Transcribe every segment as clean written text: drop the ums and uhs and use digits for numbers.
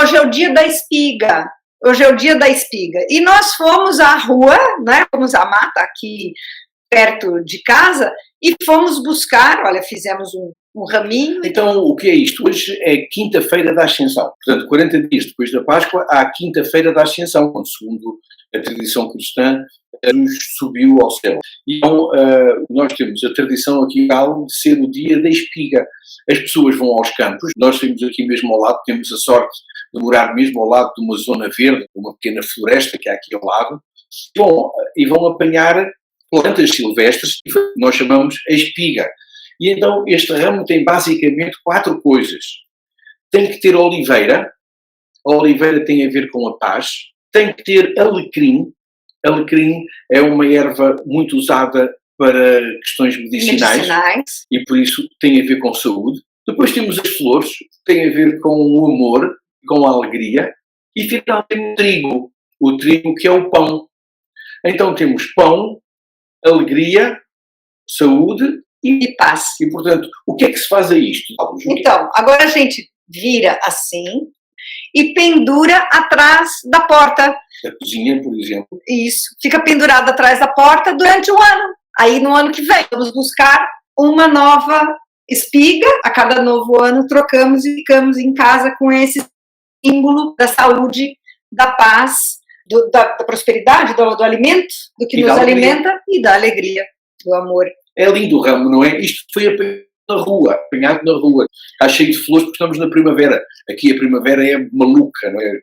hoje é o dia da espiga. Hoje é o dia da espiga. E nós fomos à rua, né? Fomos à mata aqui perto de casa e fomos buscar, olha, fizemos um raminho. Então, o que é isto? Hoje é quinta-feira da Ascensão. Portanto, 40 dias depois da Páscoa, há a quinta-feira da Ascensão, quando, segundo a tradição cristã, Jesus subiu ao céu. Então, nós temos a tradição aqui de ser o dia da espiga. As pessoas vão aos campos, nós temos aqui mesmo ao lado, temos a sorte de morar mesmo ao lado de uma zona verde, de uma pequena floresta que há aqui ao lado, e vão apanhar plantas silvestres, que nós chamamos a espiga. E então este ramo tem basicamente 4 coisas. Tem que ter oliveira, a oliveira tem a ver com a paz, tem que ter alecrim, alecrim é uma erva muito usada para questões medicinais e por isso tem a ver com saúde. Depois temos as flores, tem a ver com o amor, com a alegria, e finalmente o trigo que é o pão. Então temos pão, alegria, saúde e paz. E, portanto, o que é que se faz a isto? Então, agora a gente vira assim e pendura atrás da porta. Da cozinha, por exemplo. Isso, fica pendurado atrás da porta durante um ano. Aí, no ano que vem, vamos buscar uma nova espiga. A cada novo ano, trocamos e ficamos em casa com esse símbolo da saúde, da paz, da prosperidade, do alimento, do que nos alimenta e da alegria, do amor. É lindo o ramo, não é? Isto foi apanhado na rua. Está cheio de flores porque estamos na primavera. Aqui a primavera é maluca, não é?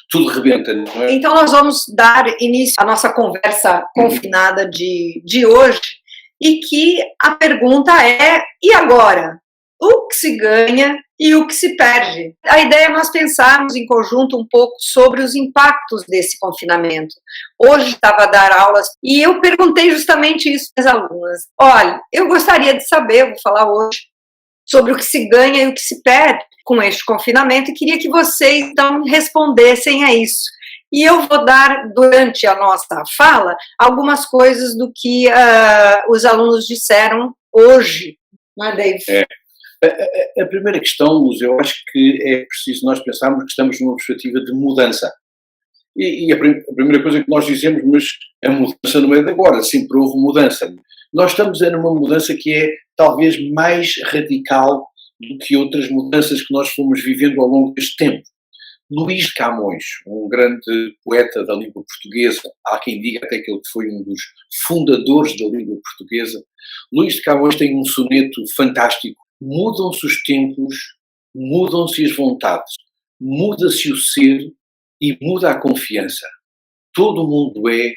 Tudo rebenta, não é? Então nós vamos dar início à nossa conversa confinada de hoje, e que a pergunta é: e agora? O que se ganha e o que se perde? A ideia é nós pensarmos em conjunto um pouco sobre os impactos desse confinamento. Hoje estava a dar aulas e eu perguntei justamente isso às alunas. Olha, eu gostaria de saber, vou falar hoje, sobre o que se ganha e o que se perde com este confinamento, e queria que vocês, então, respondessem a isso. E eu vou dar, durante a nossa fala, algumas coisas do que os alunos disseram hoje. Não é, David? A primeira questão, Luz, eu acho que é preciso nós pensarmos que estamos numa perspectiva de mudança. E a primeira coisa que nós dizemos, mas a mudança não é de agora, sempre houve mudança. Nós estamos numa mudança que é talvez mais radical do que outras mudanças que nós fomos vivendo ao longo deste tempo. Luís de Camões, um grande poeta da língua portuguesa, há quem diga até que ele foi um dos fundadores da língua portuguesa. Luís de Camões tem um soneto fantástico. Mudam-se os tempos, mudam-se as vontades, muda-se o ser e muda a confiança. Todo o mundo é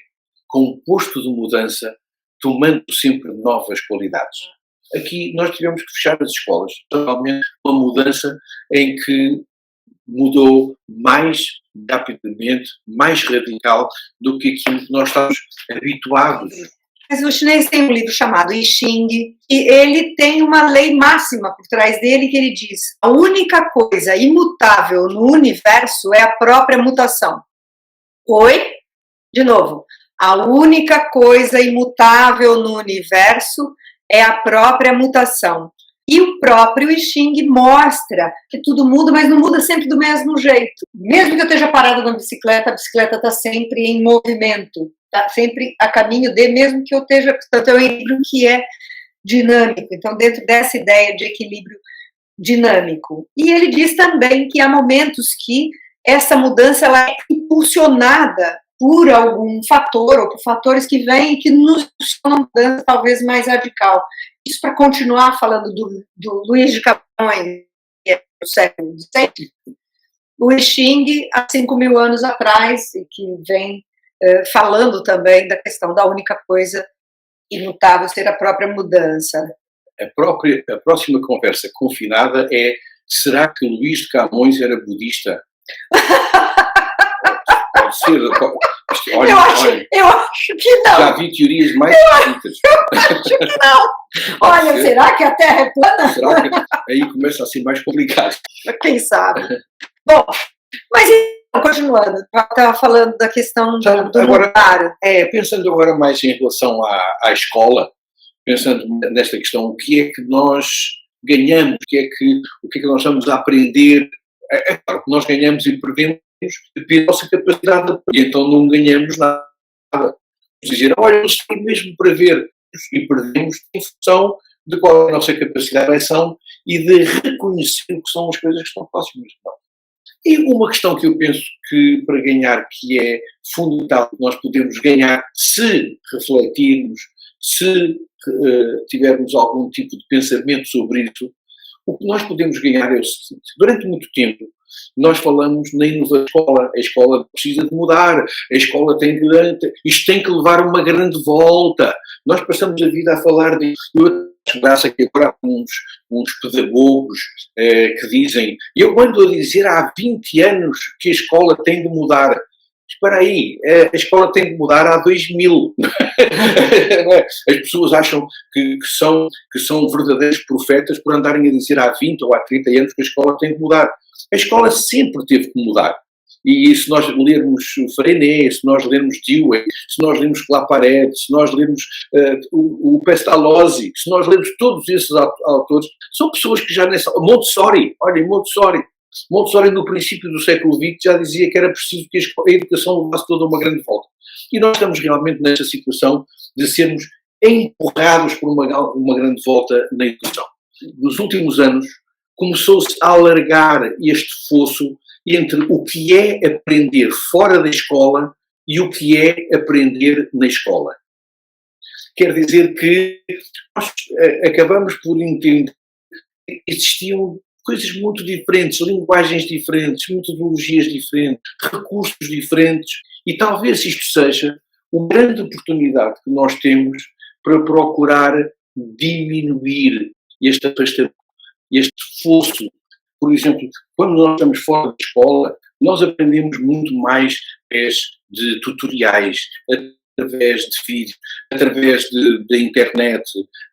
composto de mudança, tomando sempre novas qualidades. Aqui nós tivemos que fechar as escolas, totalmente uma mudança em que mudou mais rapidamente, mais radical do que aquilo que nós estamos habituados. Mas o chinês tem um livro chamado I Ching, e ele tem uma lei máxima por trás dele que ele diz: a única coisa imutável no universo é a própria mutação. Oi? De novo. A única coisa imutável no universo é a própria mutação. E o próprio I Ching mostra que tudo muda, mas não muda sempre do mesmo jeito. Mesmo que eu esteja parada na bicicleta, a bicicleta está sempre em movimento. Está sempre a caminho de, mesmo que eu esteja, portanto, é um equilíbrio que é dinâmico. Então, dentro dessa ideia de equilíbrio dinâmico. E ele diz também que há momentos que essa mudança ela é impulsionada por algum fator, ou por fatores que vêm e que nos uma mudança talvez mais radical. Isso para continuar falando do Luís de Camões, que é do século XVII, o I Ching, há 5.000 anos atrás, e que vem falando também da questão da única coisa imutável ser a própria mudança. A próxima conversa confinada é: será que Luís de Camões era budista? Pode ser. Olha, eu acho que não. Já vi teorias mais bonitas. Eu acho que não. Olha, será que a Terra é plana? Será que aí começa a ser mais complicado? Quem sabe? Bom, mas continuando, eu estava falando da questão do agora, lugar. Pensando agora mais em relação à escola, pensando nesta questão, o que é que nós ganhamos, o que é que nós estamos a aprender É claro que nós ganhamos e perdemos depende da nossa capacidade e então não ganhamos nada. Dizer, olha, eu estou mesmo para ver e perdemos em função de qual é a nossa capacidade de ação e de reconhecer o que são as coisas que estão próximas de nós. E uma questão que eu penso que para ganhar, que é fundamental, que nós podemos ganhar se refletirmos, se tivermos algum tipo de pensamento sobre isso, o que nós podemos ganhar é o seguinte: durante muito tempo nós falamos na inovação, a escola precisa de mudar, a escola isto tem que levar uma grande volta. Nós passamos a vida a falar disso. Eu acho graça que agora há uns pedagogos que dizem, eu ando a dizer há 20 anos que a escola tem de mudar. Espera aí, a escola tem de mudar há 2000. As pessoas acham que são verdadeiros profetas por andarem a dizer há 20 ou há 30 anos que a escola tem de mudar. A escola sempre teve que mudar. E se nós lermos Freinet, se nós lermos Dewey, se nós lermos Claparède, se nós lermos o Pestalozzi, se nós lermos todos esses autores, são pessoas que já nessa... Montessori, olhem, Montessori no princípio do século XX já dizia que era preciso que a educação levasse toda uma grande volta. E nós estamos realmente nesta situação de sermos empurrados por uma grande volta na educação. Nos últimos anos começou-se a alargar este fosso entre o que é aprender fora da escola e o que é aprender na escola. Quer dizer que nós acabamos por entender que existiam coisas muito diferentes, linguagens diferentes, metodologias diferentes, recursos diferentes, e talvez isto seja uma grande oportunidade que nós temos para procurar diminuir este afastamento, este fosso. Por exemplo, quando nós estamos fora da escola, nós aprendemos muito mais através de tutoriais, através de vídeos, através da internet,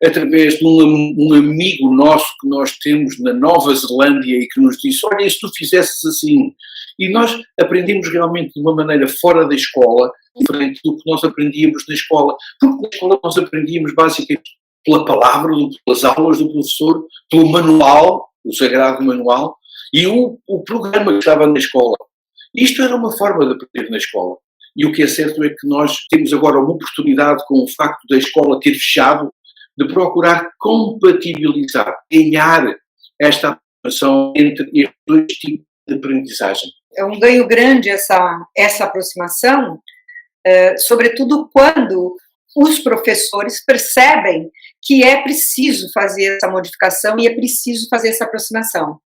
através de um amigo nosso que nós temos na Nova Zelândia e que nos disse, olha, e se tu fizesses assim? E nós aprendemos realmente de uma maneira fora da escola, diferente do que nós aprendíamos na escola. Porque na escola nós aprendíamos basicamente pela palavra, pelas aulas do professor, pelo manual, o sagrado manual, e o programa que estava na escola. Isto era uma forma de aprender na escola. E o que é certo é que nós temos agora uma oportunidade, com o facto da escola ter fechado, de procurar compatibilizar, ganhar esta aproximação entre estes dois tipos de aprendizagem. É um ganho grande essa aproximação, sobretudo quando os professores percebem que é preciso fazer essa modificação e é preciso fazer essa aproximação.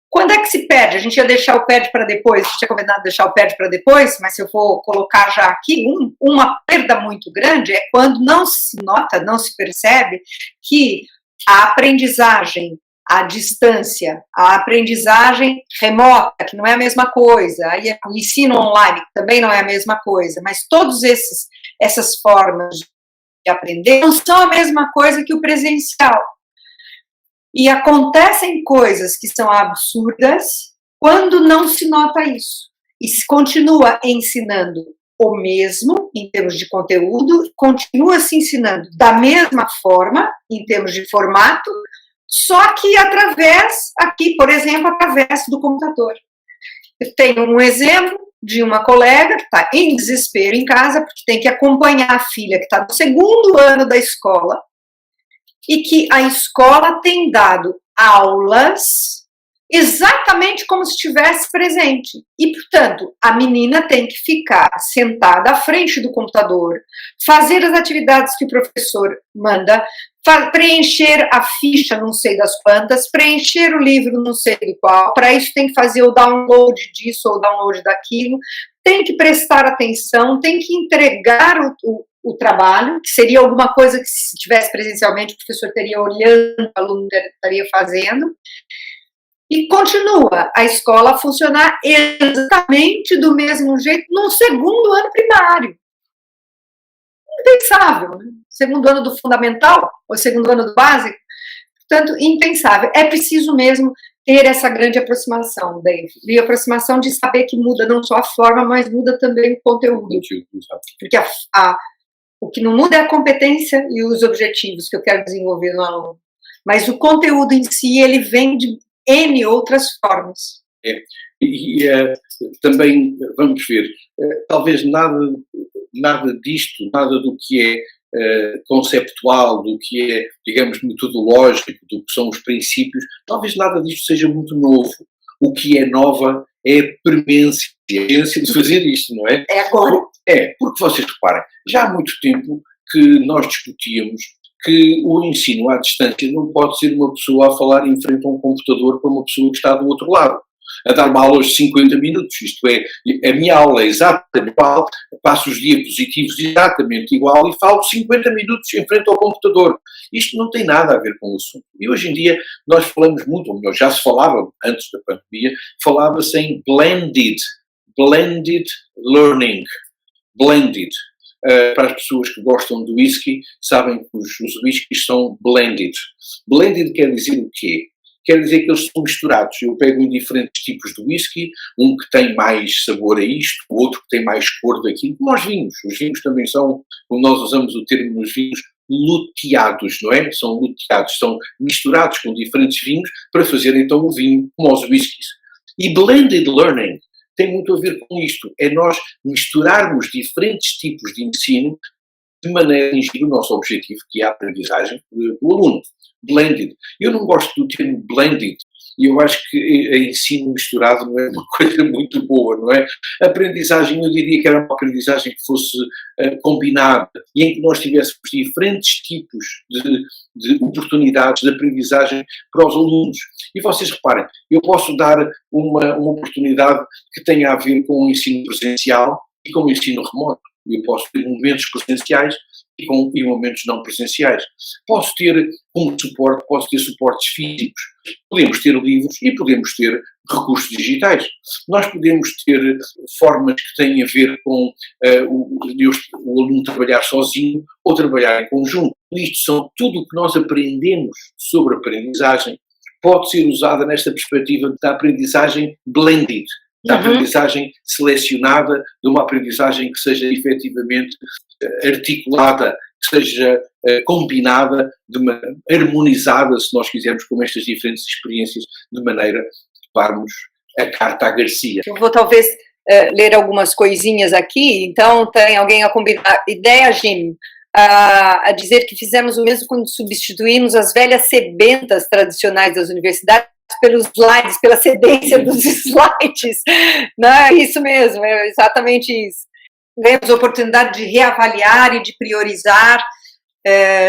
Quando é que se perde? A gente ia deixar o perde para depois, a gente tinha combinado deixar o perde para depois, mas se eu for colocar já aqui, uma perda muito grande é quando não se nota, não se percebe que a aprendizagem à distância, a aprendizagem remota, que não é a mesma coisa, aí o ensino online, que também não é a mesma coisa, mas todas essas formas de aprender não são a mesma coisa que o presencial. E acontecem coisas que são absurdas quando não se nota isso. E se continua ensinando o mesmo, em termos de conteúdo, continua se ensinando da mesma forma, em termos de formato, só que através, aqui, por exemplo, através do computador. Eu tenho um exemplo de uma colega que está em desespero em casa, porque tem que acompanhar a filha que está no 2º ano da escola, e que a escola tem dado aulas exatamente como se estivesse presente. E, portanto, a menina tem que ficar sentada à frente do computador, fazer as atividades que o professor manda, preencher a ficha não sei das quantas, preencher o livro não sei do qual, para isso tem que fazer o download disso ou o download daquilo, tem que prestar atenção, tem que entregar o trabalho, que seria alguma coisa que se tivesse presencialmente o professor estaria olhando, o aluno estaria fazendo, e continua a escola a funcionar exatamente do mesmo jeito no 2º ano primário. Impensável, né? 2º ano do fundamental, ou 2º ano do básico, portanto, impensável. É preciso mesmo ter essa grande aproximação, Dave, e a aproximação de saber que muda não só a forma, mas muda também o conteúdo. Porque o que não muda é a competência e os objetivos que eu quero desenvolver no aluno. Mas o conteúdo em si, ele vem de N outras formas. É. Também, vamos ver, talvez nada disto, nada do que é conceptual, do que é, digamos, metodológico, do que são os princípios, talvez nada disto seja muito novo. O que é nova é a premência, a essência de fazer isto, não é? É agora. Porque vocês reparem, já há muito tempo que nós discutíamos que o ensino à distância não pode ser uma pessoa a falar em frente a um computador para uma pessoa que está do outro lado, a dar uma aula de 50 minutos, isto é, a minha aula é exatamente igual, passo os diapositivos exatamente igual e falo 50 minutos em frente ao computador. Isto não tem nada a ver com o assunto. E hoje em dia nós falamos muito, ou melhor, já se falava, antes da pandemia, falava-se em blended learning, blended. Para as pessoas que gostam de whisky, sabem que os whiskies são blended. Blended quer dizer o quê? Quer dizer que eles são misturados. Eu pego em diferentes tipos de whisky, um que tem mais sabor a isto, o outro que tem mais cor daquilo, como os vinhos. Os vinhos também são, como nós usamos o termo nos vinhos, luteados, não é? São luteados, são misturados com diferentes vinhos para fazer então o vinho como os whiskies. E blended learning tem muito a ver com isto, é nós misturarmos diferentes tipos de ensino de maneira a atingir o nosso objetivo, que é a aprendizagem do aluno. Blended. Eu não gosto do termo blended, e eu acho que ensino misturado não é uma coisa muito boa, não é? A aprendizagem, eu diria que era uma aprendizagem que fosse combinada, e em que nós tivéssemos diferentes tipos de oportunidades de aprendizagem para os alunos. E vocês reparem, eu posso dar uma oportunidade que tenha a ver com o ensino presencial e com o ensino remoto. Eu posso ter momentos presenciais e momentos não presenciais. Posso ter como suporte, posso ter suportes físicos. Podemos ter livros e podemos ter recursos digitais. Nós podemos ter formas que têm a ver com o aluno trabalhar sozinho ou trabalhar em conjunto. Isto são tudo o que nós aprendemos sobre aprendizagem pode ser usada nesta perspectiva da aprendizagem blended, da aprendizagem selecionada, de uma aprendizagem que seja efetivamente articulada, que seja combinada, harmonizada, se nós quisermos, com estas diferentes experiências, de maneira a levarmos a carta à Garcia. Eu vou talvez ler algumas coisinhas aqui, então tem alguém a combinar. Ideia, Jim, a dizer que fizemos o mesmo quando substituímos as velhas sebentas tradicionais das universidades pelos slides, pela cedência dos slides. Não é isso mesmo, é exatamente isso. Ganhamos a oportunidade de reavaliar e de priorizar.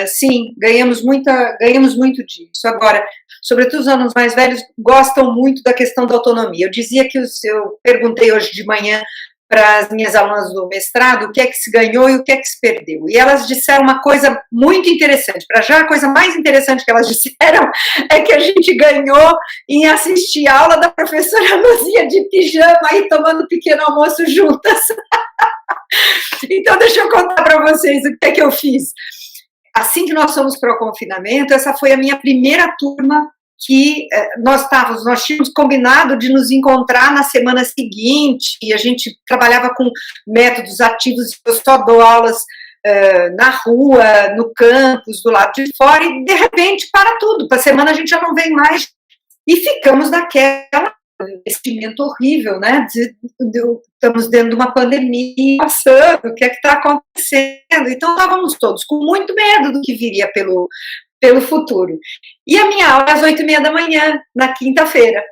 Sim, ganhamos muito disso. Agora, sobretudo os alunos mais velhos gostam muito da questão da autonomia. Eu dizia que eu perguntei hoje de manhã para as minhas alunas do mestrado o que é que se ganhou e o que é que se perdeu. E elas disseram uma coisa muito interessante. Para já, a coisa mais interessante que elas disseram é que a gente ganhou em assistir a aula da professora Luzia de pijama e tomando pequeno almoço juntas. Então, deixa eu contar para vocês o que é que eu fiz. Assim que nós fomos para o confinamento, essa foi a minha primeira turma que nós tínhamos combinado de nos encontrar na semana seguinte, e a gente trabalhava com métodos ativos, eu só dou aulas na rua, no campus, do lado de fora, e de repente para tudo, para a semana a gente já não vem mais, e ficamos naquela investimento horrível, né, estamos dentro de uma pandemia passando, o que é que está acontecendo? Então estávamos todos com muito medo do que viria pelo futuro. E a minha aula é às 8h30 da manhã, na quinta-feira.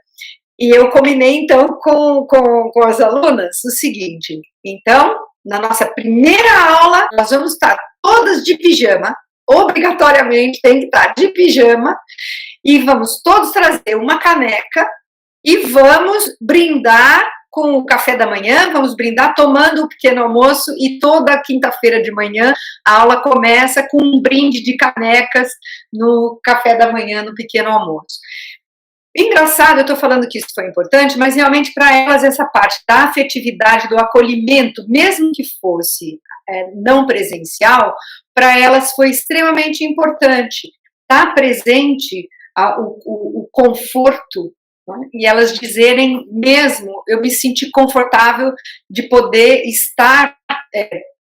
E eu combinei, então, com as alunas o seguinte: então, na nossa primeira aula, nós vamos estar todas de pijama, obrigatoriamente tem que estar de pijama, e vamos todos trazer uma caneca e vamos brindar com o café da manhã, vamos brindar tomando o pequeno almoço, e toda quinta-feira de manhã a aula começa com um brinde de canecas no café da manhã, no pequeno almoço. Engraçado, eu estou falando que isso foi importante, mas realmente para elas essa parte da afetividade, do acolhimento, mesmo que fosse não presencial, para elas foi extremamente importante. Estar presente, o conforto, e elas dizerem mesmo, eu me senti confortável de poder estar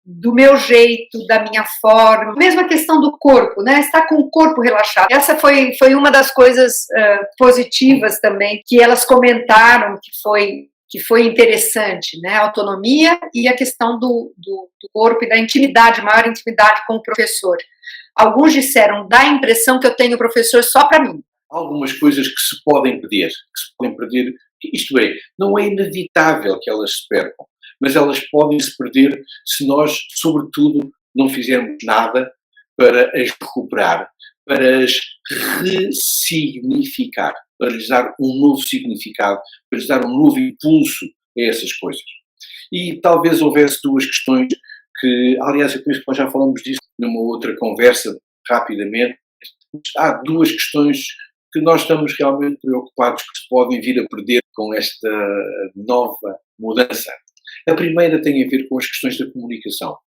do meu jeito, da minha forma. Mesmo a questão do corpo, né? Estar com o corpo relaxado. Essa foi uma das coisas positivas também que elas comentaram que foi interessante, né? A autonomia e a questão do corpo e da intimidade, maior intimidade com o professor. Alguns disseram, dá a impressão que eu tenho o professor só para mim. Algumas coisas que se podem perder, isto é, não é inevitável que elas se percam, mas elas podem se perder se nós, sobretudo, não fizermos nada para as recuperar, para as ressignificar, para lhes dar um novo significado, para lhes dar um novo impulso a essas coisas. E talvez houvesse duas questões que, aliás, eu penso que nós já falamos disso numa outra conversa, rapidamente. Há duas questões que nós estamos realmente preocupados que se podem vir a perder com esta nova mudança. A primeira tem a ver com as questões da comunicação.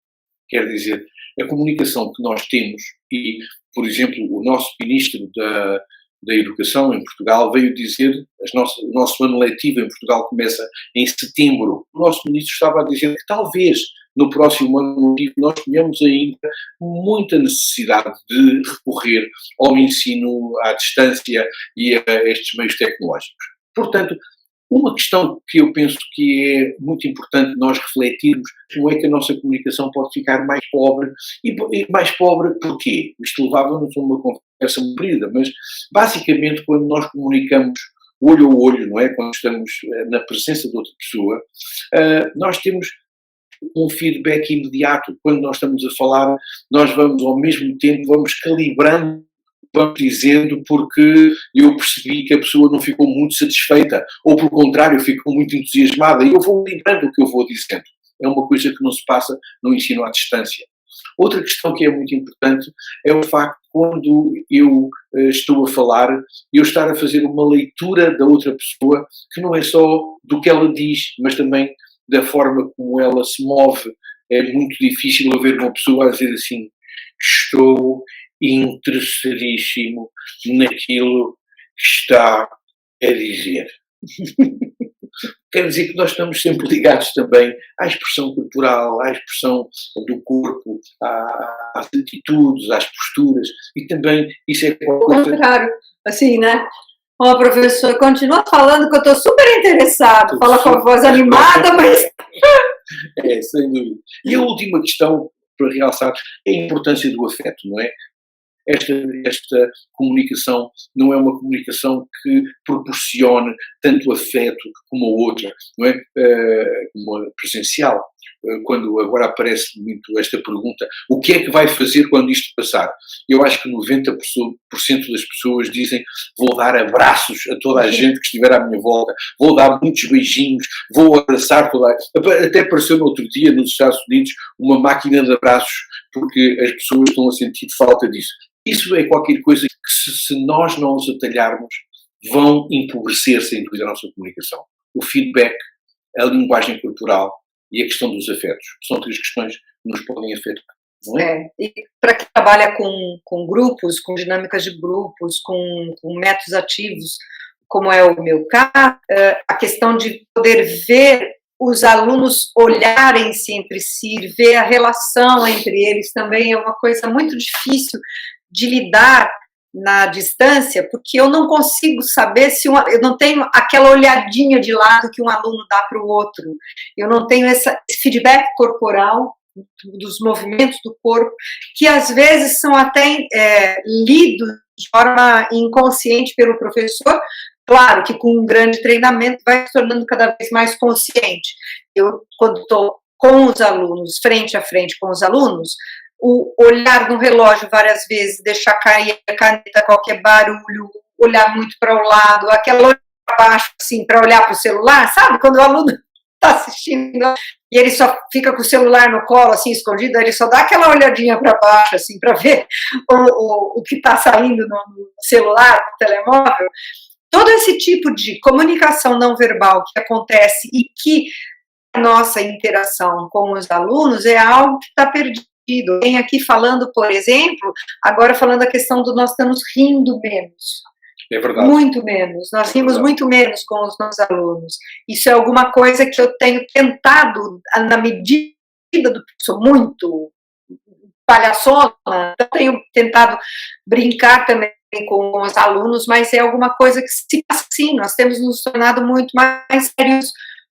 Quer dizer, a comunicação que nós temos e, por exemplo, o nosso Ministro da Educação em Portugal veio dizer, o nosso ano letivo em Portugal começa em setembro. O nosso Ministro estava a dizer que talvez no próximo ano letivo nós tenhamos ainda muita necessidade de recorrer ao ensino à distância e a estes meios tecnológicos. Portanto, uma questão que eu penso que é muito importante nós refletirmos não é que a nossa comunicação pode ficar mais pobre. E mais pobre porquê? Isto levava-nos a uma conversa comprida, mas basicamente quando nós comunicamos olho a olho, não é? Quando estamos na presença de outra pessoa, nós temos um feedback imediato. Quando nós estamos a falar, nós vamos ao mesmo tempo, vamos calibrando, vamos dizendo porque eu percebi que a pessoa não ficou muito satisfeita, ou pelo contrário, ficou muito entusiasmada, e eu vou lembrando o que eu vou dizendo. É uma coisa que não se passa no ensino à distância. Outra questão que é muito importante é o facto de quando eu estou a falar, eu estar a fazer uma leitura da outra pessoa, que não é só do que ela diz, mas também da forma como ela se move. É muito difícil haver uma pessoa a dizer assim, estou interessadíssimo naquilo que está a dizer. Quer dizer que nós estamos sempre ligados também à expressão corporal, à expressão do corpo, às atitudes, às posturas, e também isso é qualquer coisa... O contrário, assim, né? Ó, professor, continua falando que eu estou super interessado, fala com a voz animada, mas... Sem dúvida. E a última questão, para realçar, é a importância do afeto, não é? Esta comunicação não é uma comunicação que proporcione tanto afeto como a outra, não é? Como a presencial. Quando agora aparece muito esta pergunta, o que é que vai fazer quando isto passar? Eu acho que 90% das pessoas dizem, vou dar abraços a toda a gente que estiver à minha volta, vou dar muitos beijinhos, vou abraçar toda a... Até apareceu no outro dia nos Estados Unidos uma máquina de abraços, porque as pessoas estão a sentir falta disso. Isso é qualquer coisa que, se nós não os atalharmos, vão empobrecer, sem dúvida, a nossa comunicação. O feedback, a linguagem corporal e a questão dos afetos. São três questões que nos podem afetar. Não é? E para quem trabalha com grupos, com dinâmicas de grupos, com métodos ativos, como é o meu caso, a questão de poder ver os alunos olharem-se entre si, ver a relação entre eles também é uma coisa muito difícil de lidar na distância, porque eu não consigo saber se eu não tenho aquela olhadinha de lado que um aluno dá para o outro, eu não tenho esse feedback corporal dos movimentos do corpo, que às vezes são até lidos de forma inconsciente pelo professor. Claro que com um grande treinamento vai se tornando cada vez mais consciente. Eu, quando estou com os alunos, frente a frente com os alunos, o olhar no relógio várias vezes, deixar cair a caneta, qualquer barulho, olhar muito para o lado, aquela olhada para baixo, assim, para olhar para o celular, sabe? Quando o aluno está assistindo e ele só fica com o celular no colo, assim, escondido, ele só dá aquela olhadinha para baixo, assim, para ver o que está saindo no celular, no telemóvel. Todo esse tipo de comunicação não verbal que acontece e que a nossa interação com os alunos é algo que está perdido. Tem aqui falando, por exemplo, agora falando a questão do nós estamos rindo menos. É verdade. Muito menos. Nós rimos muito menos com os nossos alunos. Isso é alguma coisa que eu tenho tentado, na medida sou muito palhaçona, então tenho tentado brincar também com os alunos, mas é alguma coisa que se passa assim, nós temos nos tornado muito mais sérios,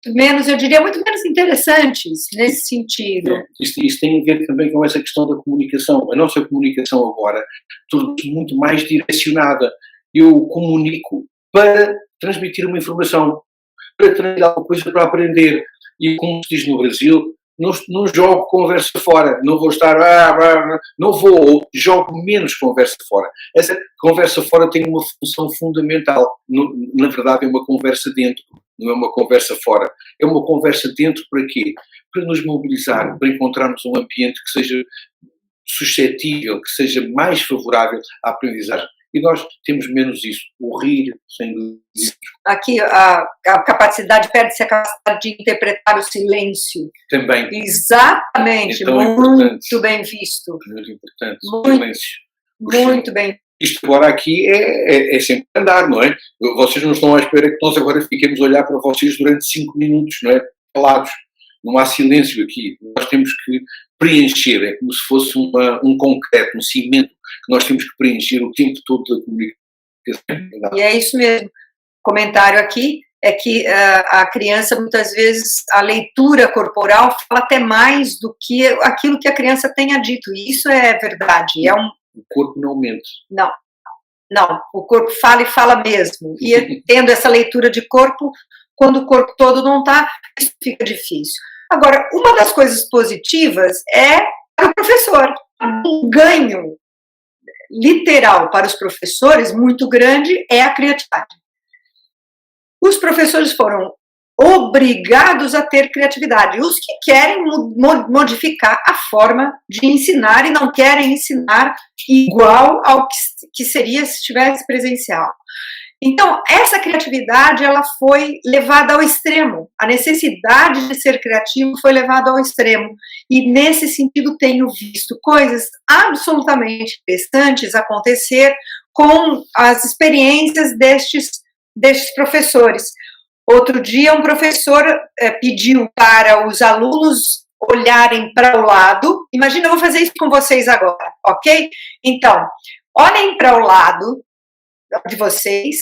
menos, eu diria, muito menos interessantes nesse sentido. Isto tem a ver também com essa questão da comunicação. A nossa comunicação agora tornou-se muito mais direcionada. Eu comunico para transmitir uma informação, para transmitir alguma coisa para aprender. E como se diz no Brasil, não jogo conversa fora, não vou estar, não vou, jogo menos conversa fora. Essa conversa fora tem uma função fundamental. Na verdade, é uma conversa dentro, não é uma conversa fora. É uma conversa dentro para quê? Para nos mobilizar, para encontrarmos um ambiente que seja suscetível, que seja mais favorável à aprendizagem. E nós temos menos isso, o rir, sem dúvida. Aqui a capacidade, perde-se a capacidade de interpretar o silêncio. Também. Exatamente, então, muito bem visto. Muito importante, o silêncio. Muito bem. Isto agora aqui é sempre andar, não é? Vocês não estão à espera que nós agora fiquemos a olhar para vocês durante 5 minutos, não é? Calados. Não há silêncio aqui. Nós temos que preencher, é como se fosse um concreto, um cimento que nós temos que preencher o tempo todo da comunicação. E é isso mesmo. O comentário aqui é que a criança, muitas vezes, a leitura corporal fala até mais do que aquilo que a criança tenha dito. E isso é verdade. O corpo não mente. Não, o corpo fala e fala mesmo. E tendo essa leitura de corpo, quando o corpo todo não está, isso fica difícil. Agora, uma das coisas positivas é para o professor. Um ganho literal para os professores muito grande é a criatividade. Os professores foram obrigados a ter criatividade. Os que querem modificar a forma de ensinar e não querem ensinar igual ao que seria se estivesse presencial. Então, essa criatividade, ela foi levada ao extremo. A necessidade de ser criativo foi levada ao extremo. E, nesse sentido, tenho visto coisas absolutamente interessantes acontecer com as experiências destes professores. Outro dia, um professor pediu para os alunos olharem para o lado. Imagina, eu vou fazer isso com vocês agora, ok? Então, olhem para o lado de vocês,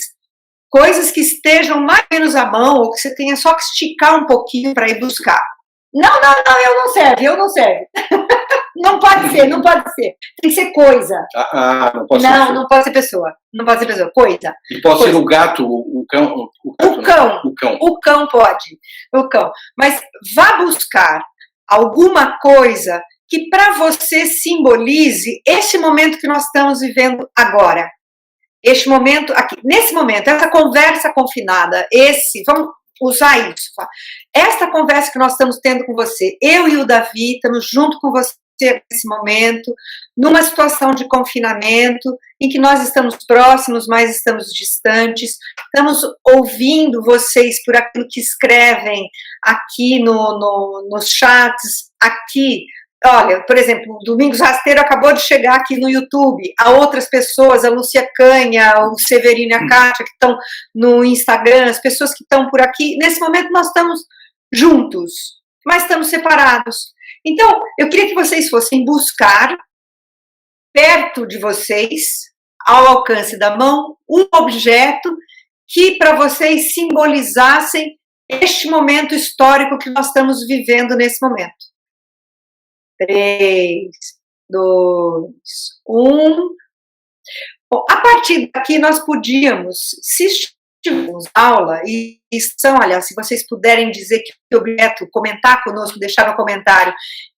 coisas que estejam mais ou menos à mão, ou que você tenha só que esticar um pouquinho para ir buscar. Não, eu não serve. Não pode ser. Tem que ser coisa. Não pode ser pessoa. Não pode ser pessoa, coisa. E pode ser o gato, o cão. O cão pode. O cão. Mas vá buscar alguma coisa que para você simbolize esse momento que nós estamos vivendo agora. Este momento, aqui, nesse momento, essa conversa confinada, vamos usar isso. Esta conversa que nós estamos tendo com você, eu e o Davi, estamos junto com você nesse momento, numa situação de confinamento, em que nós estamos próximos, mas estamos distantes, estamos ouvindo vocês por aquilo que escrevem aqui nos chats, aqui. Olha, por exemplo, o Domingos Rasteiro acabou de chegar aqui no YouTube, há outras pessoas, a Lúcia Canha, o Severino e a Kátia, que estão no Instagram, as pessoas que estão por aqui. Nesse momento nós estamos juntos, mas estamos separados. Então, eu queria que vocês fossem buscar, perto de vocês, ao alcance da mão, um objeto que para vocês simbolizassem este momento histórico que nós estamos vivendo nesse momento. 3, 2, 1. Bom, a partir daqui nós podíamos, se estivermos aula, e são, aliás, se vocês puderem dizer que objeto, comentar conosco, deixar no comentário,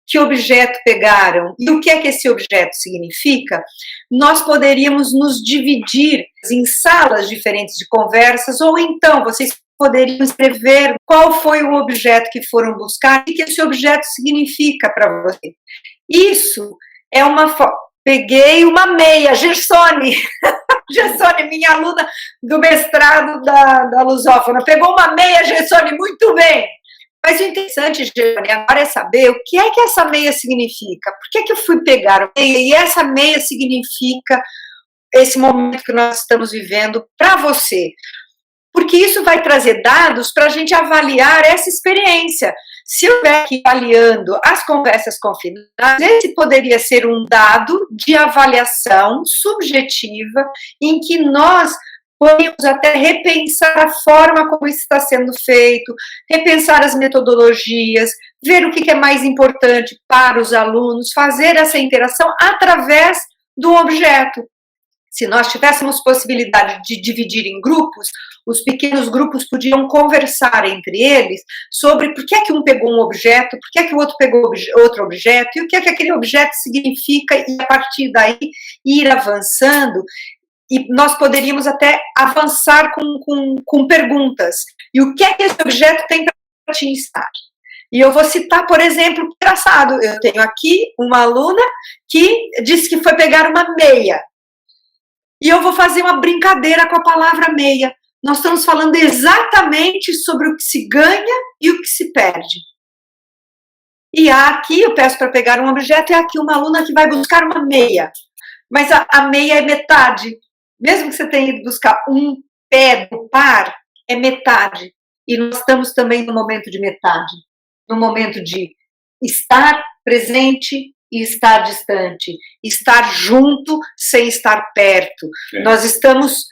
que objeto pegaram e o que é que esse objeto significa, nós poderíamos nos dividir em salas diferentes de conversas, ou então vocês poderiam escrever qual foi o objeto que foram buscar e o que esse objeto significa para você. Isso é Peguei uma meia, Gersone, minha aluna do mestrado da Lusófona, pegou uma meia, Gersone, muito bem. Mas o interessante, Gersone, agora é saber o que é que essa meia significa. Por que eu fui pegar a meia e essa meia significa esse momento que nós estamos vivendo para você? Porque isso vai trazer dados para a gente avaliar essa experiência. Se eu estiver aqui avaliando as conversas confinadas, esse poderia ser um dado de avaliação subjetiva em que nós podemos até repensar a forma como isso está sendo feito, repensar as metodologias, ver o que é mais importante para os alunos, fazer essa interação através do objeto. Se nós tivéssemos possibilidade de dividir em grupos, os pequenos grupos podiam conversar entre eles sobre por que é que um pegou um objeto, por que é que o outro pegou outro objeto, e o que é que aquele objeto significa, e a partir daí ir avançando. E nós poderíamos até avançar com perguntas. E o que é que esse objeto tem para te ensinar? E eu vou citar, por exemplo, engraçado, eu tenho aqui uma aluna que disse que foi pegar uma meia. E eu vou fazer uma brincadeira com a palavra meia. Nós estamos falando exatamente sobre o que se ganha e o que se perde. E aqui, eu peço para pegar um objeto, e aqui uma aluna que vai buscar uma meia. Mas a meia é metade. Mesmo que você tenha ido buscar um pé do par, é metade. E nós estamos também no momento de metade. No momento de estar presente e estar distante. Estar junto sem estar perto. É. Nós estamos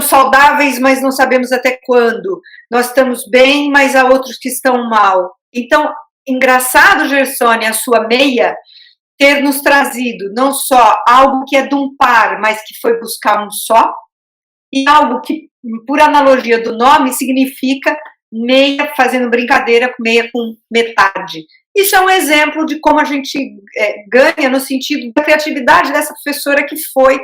saudáveis, mas não sabemos até quando. Nós estamos bem, mas há outros que estão mal. Então, engraçado, Gersone, a sua meia ter nos trazido não só algo que é de um par, mas que foi buscar um só, e algo que, por analogia do nome, significa meia, fazendo brincadeira com meia com metade. Isso é um exemplo de como a gente ganha no sentido da criatividade dessa professora que foi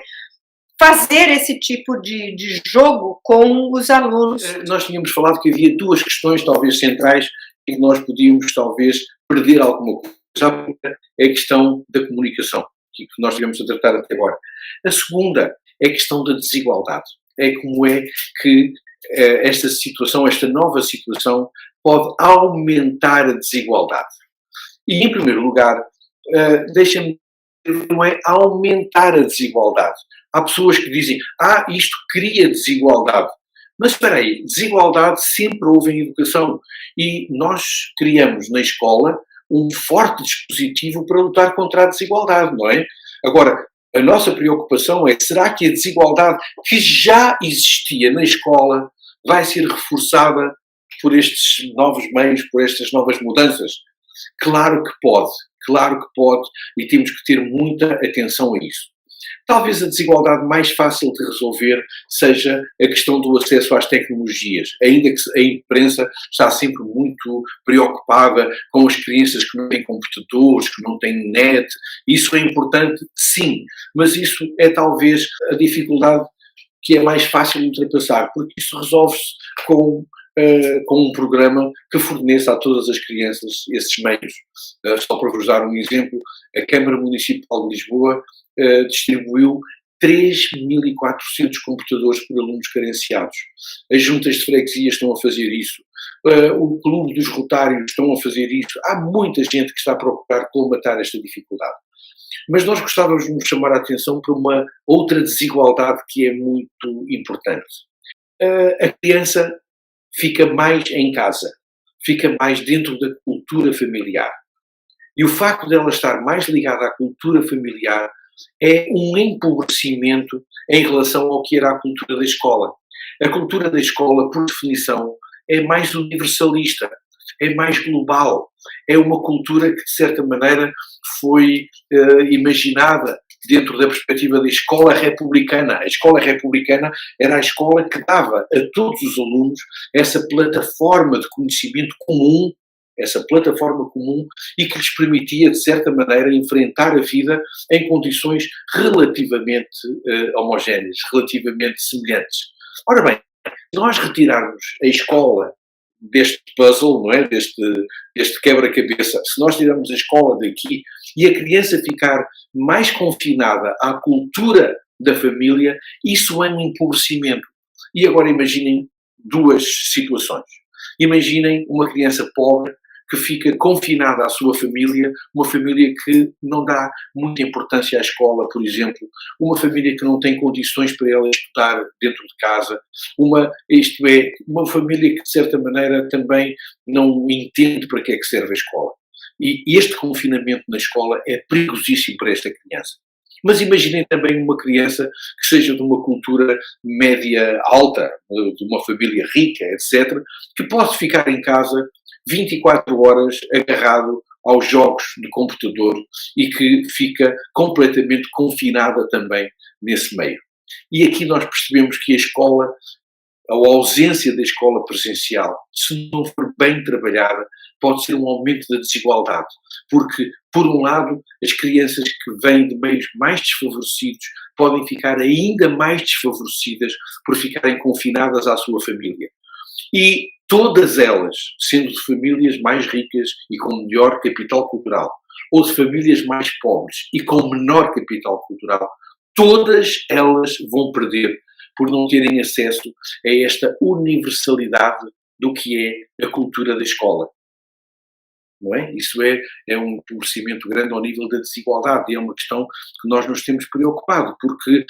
fazer esse tipo de jogo com os alunos. Nós tínhamos falado que havia duas questões, talvez centrais, em que nós podíamos, talvez, perder alguma coisa. É a questão da comunicação, que nós tivemos a tratar até agora. A segunda é a questão da desigualdade. É como é que esta situação, esta nova situação, pode aumentar a desigualdade. E, em primeiro lugar, deixa-me dizer, não é aumentar a desigualdade. Há pessoas que dizem, isto cria desigualdade. Mas espera aí, desigualdade sempre houve em educação. E nós criamos na escola um forte dispositivo para lutar contra a desigualdade, não é? Agora, a nossa preocupação é, será que a desigualdade que já existia na escola vai ser reforçada por estes novos meios, por estas novas mudanças? Claro que pode, e temos que ter muita atenção a isso. Talvez a desigualdade mais fácil de resolver seja a questão do acesso às tecnologias, ainda que a imprensa está sempre muito preocupada com as crianças que não têm computadores, que não têm net. Isso é importante, sim, mas isso é talvez a dificuldade que é mais fácil de ultrapassar, porque isso resolve-se com um programa que forneça a todas as crianças esses meios. Só para vos dar um exemplo, a Câmara Municipal de Lisboa distribuiu 3.400 computadores por alunos carenciados. As juntas de freguesia estão a fazer isso. O Clube dos Rotários estão a fazer isso. Há muita gente que está a procurar colmatar esta dificuldade. Mas nós gostávamos de nos chamar a atenção para uma outra desigualdade que é muito importante. A criança fica mais em casa, fica mais dentro da cultura familiar. E o facto dela estar mais ligada à cultura familiar é um empobrecimento em relação ao que era a cultura da escola. A cultura da escola, por definição, é mais universalista, é mais global. É uma cultura que, de certa maneira, foi imaginada dentro da perspectiva da escola republicana. A escola republicana era a escola que dava a todos os alunos essa plataforma de conhecimento comum, e que lhes permitia, de certa maneira, enfrentar a vida em condições relativamente homogéneas, relativamente semelhantes. Ora bem, se nós retirarmos a escola deste puzzle, não é? deste quebra-cabeça, se nós tirarmos a escola daqui e a criança ficar mais confinada à cultura da família, isso é um empobrecimento. E agora imaginem duas situações. Imaginem uma criança pobre que fica confinada à sua família, uma família que não dá muita importância à escola, por exemplo, uma família que não tem condições para ela estudar dentro de casa, isto é, uma família que de certa maneira também não entende para que é que serve a escola. E este confinamento na escola é perigosíssimo para esta criança. Mas imaginem também uma criança que seja de uma cultura média alta, de uma família rica, etc., que pode ficar em casa 24 horas agarrado aos jogos de computador e que fica completamente confinada também nesse meio. E aqui nós percebemos que a escola, a ausência da escola presencial, se não for bem trabalhada, pode ser um aumento da desigualdade. Porque, por um lado, as crianças que vêm de meios mais desfavorecidos podem ficar ainda mais desfavorecidas por ficarem confinadas à sua família. E todas elas, sendo de famílias mais ricas e com melhor capital cultural, ou de famílias mais pobres e com menor capital cultural, todas elas vão perder por não terem acesso a esta universalidade do que é a cultura da escola. Não é? Isso é um empobrecimento grande ao nível da desigualdade e é uma questão que nós nos temos preocupado, porque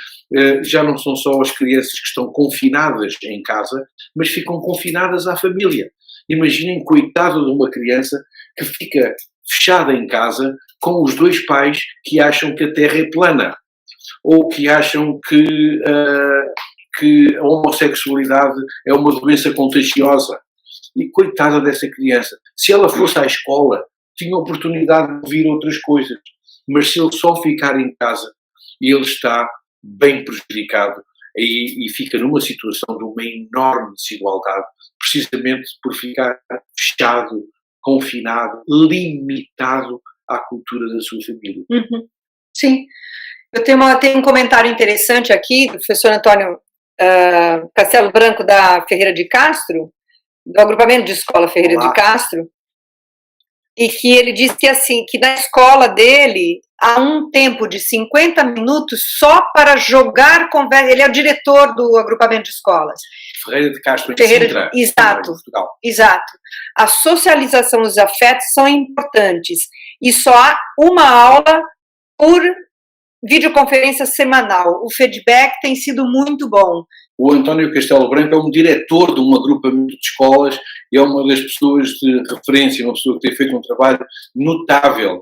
já não são só as crianças que estão confinadas em casa, mas ficam confinadas à família. Imaginem, coitado de uma criança que fica fechada em casa com os dois pais que acham que a Terra é plana, ou que acham que a homossexualidade é uma doença contagiosa. E coitada dessa criança, se ela fosse à escola, tinha a oportunidade de ouvir outras coisas. Mas se ele só ficar em casa, ele está bem prejudicado e fica numa situação de uma enorme desigualdade, precisamente por ficar fechado, confinado, limitado à cultura da sua família. Uhum. Sim. Eu tenho um comentário interessante aqui do professor Antônio Castelo Branco, da Ferreira de Castro, do agrupamento de escola Ferreira de Castro, e que ele diz que, assim, que na escola dele há um tempo de 50 minutos só para jogar conversa. Ele é o diretor do agrupamento de escolas. Ferreira de Castro, em Sintra, exato, Portugal. Exato. A socialização e os afetos são importantes e só há uma aula por videoconferência semanal. O feedback tem sido muito bom. O António Castelo Branco é um diretor de um agrupamento de escolas e é uma das pessoas de referência, uma pessoa que tem feito um trabalho notável,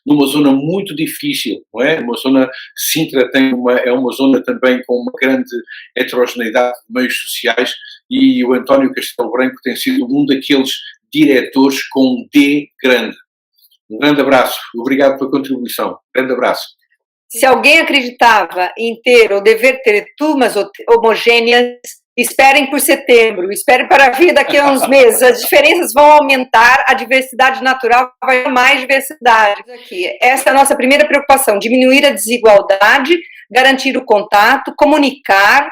numa zona muito difícil, não é? Uma zona, Sintra é uma zona também com uma grande heterogeneidade de meios sociais e o António Castelo Branco tem sido um daqueles diretores com um D grande. Um grande abraço, obrigado pela contribuição, grande abraço. Se alguém acreditava em ter ou dever ter turmas homogêneas, esperem por setembro, esperem para vir daqui a uns meses. As diferenças vão aumentar, a diversidade natural vai ter mais diversidade. Essa é a nossa primeira preocupação, diminuir a desigualdade, garantir o contato, comunicar,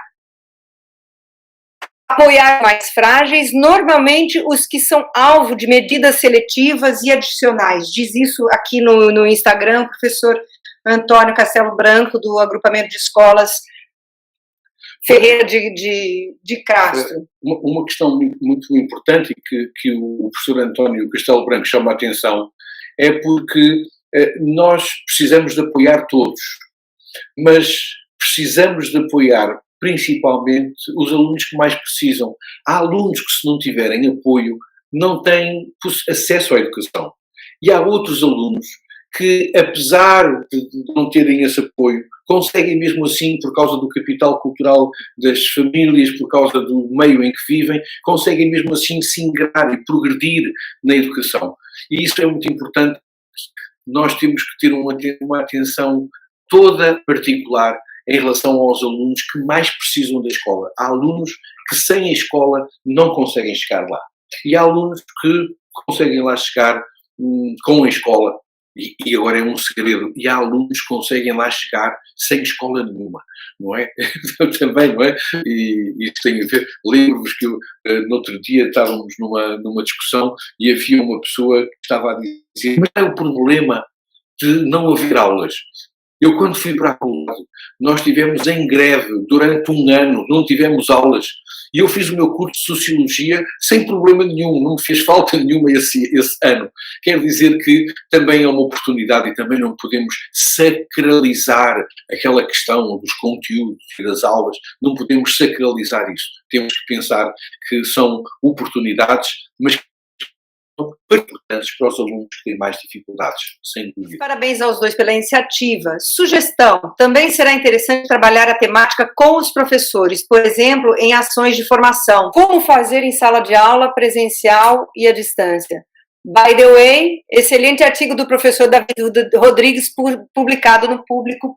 apoiar mais frágeis, normalmente os que são alvo de medidas seletivas e adicionais. Diz isso aqui no Instagram, o professor Antônio Castelo Branco, do agrupamento de escolas Ferreira de Castro. Uma questão muito importante que o professor António Castelo Branco chama a atenção é porque nós precisamos de apoiar todos, mas precisamos de apoiar principalmente os alunos que mais precisam. Há alunos que, se não tiverem apoio, não têm acesso à educação. E há outros alunos que, apesar de não terem esse apoio, conseguem mesmo assim, por causa do capital cultural das famílias, por causa do meio em que vivem, conseguem mesmo assim se ingrar e progredir na educação. E isso é muito importante. Nós temos que ter uma atenção toda particular em relação aos alunos que mais precisam da escola. Há alunos que sem a escola não conseguem chegar lá. E há alunos que conseguem lá chegar com a escola. E agora é um segredo. E há alunos que conseguem lá chegar sem escola nenhuma, não é? Também, não é? E isso tem a ver. Lembro-vos que no outro dia estávamos numa discussão e havia uma pessoa que estava a dizer: mas é o problema de não haver aulas. Eu, quando fui para a faculdade, nós estivemos em greve durante um ano, não tivemos aulas. E eu fiz o meu curso de Sociologia sem problema nenhum, não me fez falta nenhuma esse ano. Quer dizer que também é uma oportunidade e também não podemos sacralizar aquela questão dos conteúdos e das aulas, não podemos sacralizar isso. Temos que pensar que são oportunidades, mas importantes para os alunos que têm mais dificuldades, sem dúvida. Parabéns aos dois pela iniciativa. Sugestão: também será interessante trabalhar a temática com os professores, por exemplo, em ações de formação. Como fazer em sala de aula, presencial e à distância. By the way, excelente artigo do professor David Rodrigues, publicado no Público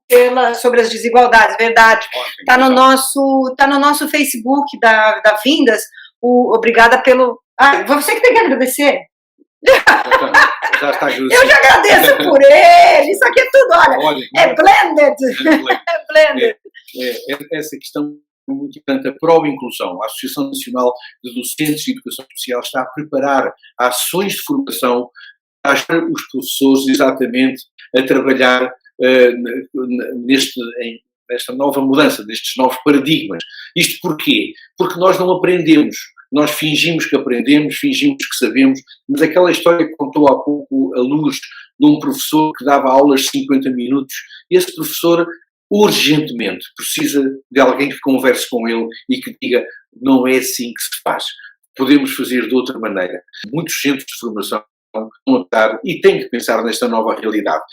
sobre as desigualdades, verdade. Está no nosso Facebook da Vindas. Obrigada pelo... você que tem que agradecer. Já está agradecido. Eu já agradeço por ele. Isso aqui é tudo, olha é blended. É blended. Essa questão é muito importante. A Pro-Inclusão, a Associação Nacional de Docentes de Educação Especial, está a preparar ações de formação para ajudar os professores exatamente a trabalhar nesta nova mudança, nestes novos paradigmas. Isto porquê? Porque nós não aprendemos. Nós fingimos que aprendemos, fingimos que sabemos, mas aquela história que contou há pouco a Luz de um professor que dava aulas de 50 minutos, esse professor urgentemente precisa de alguém que converse com ele e que diga: não é assim que se faz, podemos fazer de outra maneira. Muitos centros de formação vão estar e têm que pensar nesta nova realidade.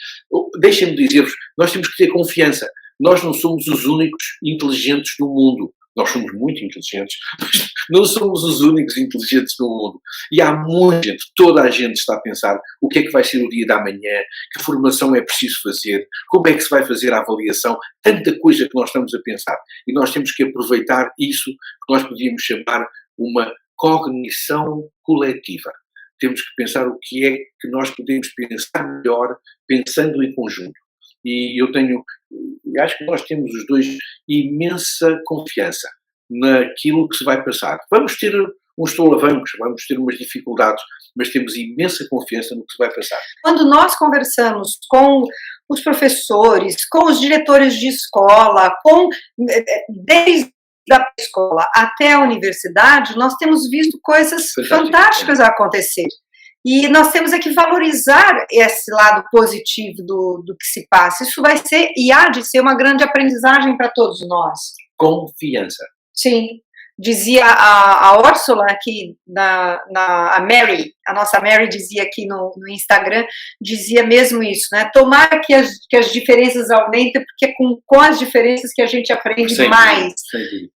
Deixem-me dizer-vos, nós temos que ter confiança. Nós não somos os únicos inteligentes do mundo. Nós somos muito inteligentes, mas não somos os únicos inteligentes do mundo. E há muita gente, toda a gente está a pensar o que é que vai ser o dia da manhã, que formação é preciso fazer, como é que se vai fazer a avaliação, tanta coisa que nós estamos a pensar. E nós temos que aproveitar isso que nós podíamos chamar uma cognição coletiva. Temos que pensar o que é que nós podemos pensar melhor, pensando em conjunto. E acho que nós temos os dois imensa confiança naquilo que se vai passar. Vamos ter uns solavancos, vamos ter umas dificuldades, mas temos imensa confiança no que se vai passar. Quando nós conversamos com os professores, com os diretores de escola, desde a escola até a universidade, nós temos visto coisas fantásticas acontecer. E nós temos que valorizar esse lado positivo do que se passa. Isso vai ser e há de ser uma grande aprendizagem para todos nós. Confiança. Sim. Dizia a Úrsula aqui, a Mary, a nossa Mary dizia aqui no Instagram, dizia mesmo isso, né? Tomara que as diferenças aumentem, porque é com as diferenças que a gente aprende mais.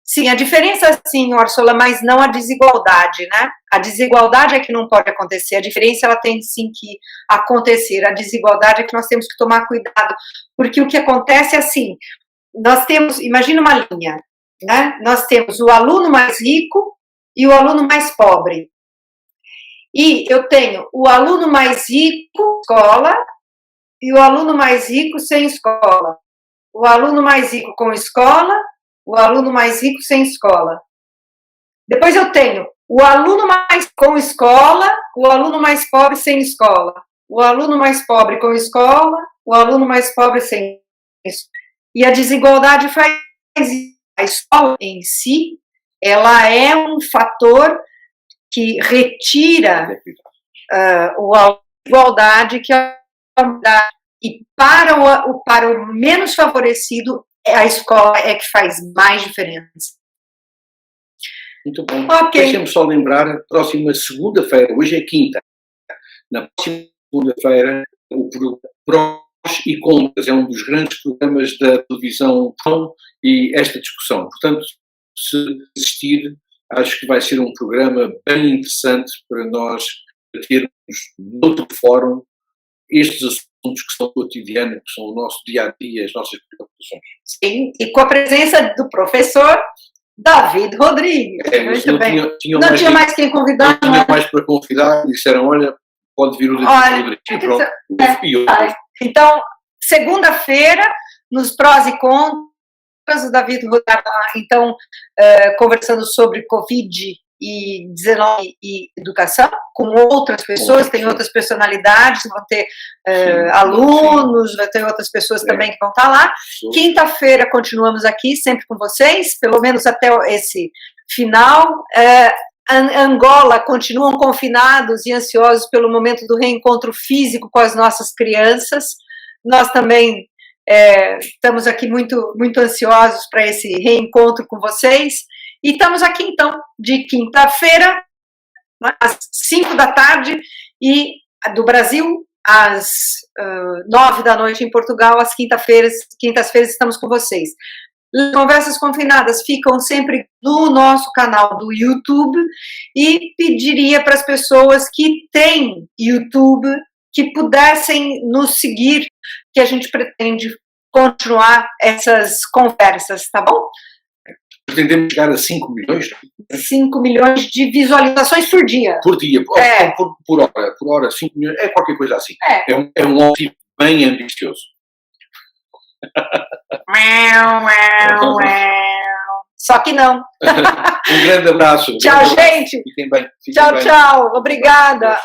Sim, a diferença sim, Úrsula, mas não a desigualdade, né? A desigualdade é que não pode acontecer, a diferença ela tem sim que acontecer, a desigualdade é que nós temos que tomar cuidado, porque o que acontece é assim, nós temos, imagina uma linha, né? Nós temos o aluno mais rico e o aluno mais pobre. E eu tenho o aluno mais rico escola e o aluno mais rico sem escola. O aluno mais rico com escola, o aluno mais rico sem escola. Depois eu tenho o aluno mais com escola, o aluno mais pobre sem escola. O aluno mais pobre com escola, o aluno mais pobre sem escola. E a desigualdade faz isso. A escola em si, ela é um fator que retira a igualdade que a e para o menos favorecido, a escola é que faz mais diferença. Muito bom. Okay. Deixa-me só lembrar, a próxima segunda-feira, hoje é quinta, na próxima segunda-feira, o programa e Contras é um dos grandes programas da televisão e esta discussão. Portanto, se assistir, acho que vai ser um programa bem interessante para nós termos noutro fórum estes assuntos que são cotidianos, que são o nosso dia-a-dia, as nossas preocupações. Sim, e com a presença do professor David Rodrigues. Muito bem. Não tinha mais quem convidar. Não tinha mais para convidar e disseram, olha, pode vir o David Rodrigues. Então, segunda-feira, nos prós e contras, o David Rodrigues, então, conversando sobre Covid e 19 e educação, com outras pessoas, tem outras personalidades, vão ter alunos, vai ter outras pessoas também que vão estar lá. Quinta-feira continuamos aqui, sempre com vocês, pelo menos até esse final. Angola continuam confinados e ansiosos pelo momento do reencontro físico com as nossas crianças. Nós também estamos aqui muito, muito ansiosos para esse reencontro com vocês. E estamos aqui, então, de quinta-feira, às 5 da tarde, e do Brasil, às 9 da noite em Portugal, às quintas-feiras estamos com vocês. As Conversas Confinadas ficam sempre no nosso canal do YouTube, e pediria para as pessoas que têm YouTube que pudessem nos seguir, que a gente pretende continuar essas conversas, tá bom? Pretendemos chegar a 5 milhões? 5 milhões de visualizações por dia. Por dia, por hora, 5 milhões, é qualquer coisa assim. É um objetivo bem ambicioso. Só que não. Um grande abraço. Tchau, gente. Fiquem bem. Tchau. Obrigada.